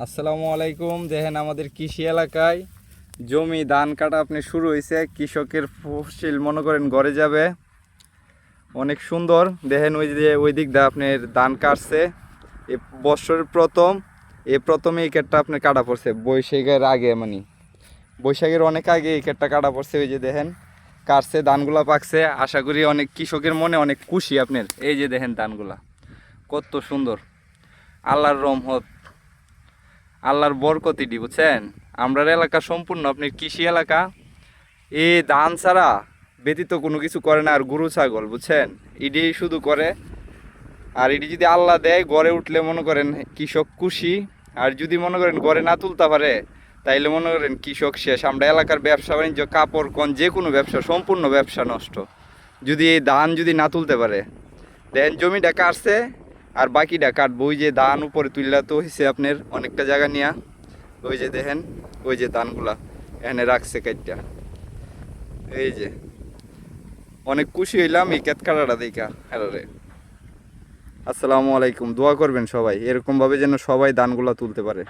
আসসালামু আলাইকুম। দেখেন আমাদের কৃষি এলাকায় জমি ধান কাটা আপনি শুরু হয়েছে। কৃষকের ফসল মনে করেন ঘরে যাবে, অনেক সুন্দর। দেখেন ওই যে ওই দিক দিয়ে আপনার ধান কাটছে। এ বছরের প্রথমে এই ক্ষেতটা আপনার কাটা পড়ছে বৈশাখের আগে, মানে বৈশাখের অনেক আগে এই ক্ষেতটা কাটা পড়ছে। ওই যে দেখেন কাটছে, ধানগুলা পাকছে। আশা করি অনেক কৃষকের মনে অনেক খুশি আপনার। এই যে দেখেন ধানগুলা কত সুন্দর, আল্লাহর রহমত, আল্লাহর বরকতিটি, বুঝছেন। আমরার এলাকা সম্পূর্ণ আপনার কৃষি এলাকা। এই ধান ছাড়া ব্যতীত কোনো কিছু করে না। আর গরু ছাগল, বুঝছেন, এটি শুধু করে। আর এটি যদি আল্লাহ দেয় গড়ে উঠলে মনে করেন কৃষক খুশি। আর যদি মনে করেন গড়ে না তুলতে পারে তাইলে মনে করেন কৃষক শেষ। আমরা এলাকার ব্যবসা বাণিজ্য, কাপড় কন, যে কোনো ব্যবসা, সম্পূর্ণ ব্যবসা নষ্ট যদি এই ধান যদি না তুলতে পারে। দেন জমিটা কাটছে আর বাকিটা কাটবো। ওই যে ধান উপরে তুললা তো হয়েছে আপনার অনেকটা জায়গা নিয়া। ওই যে দেখেন ওই যে ধানগুলা এখানে রাখছে কাটটা। এই যে অনেক খুশি হইলাম এই ক্ষেত কাটাটা দেখা। হ্যালো রে, আসসালামু আলাইকুম। দোয়া করবেন সবাই এরকমভাবে যেন সবাই ধানগুলা তুলতে পারে।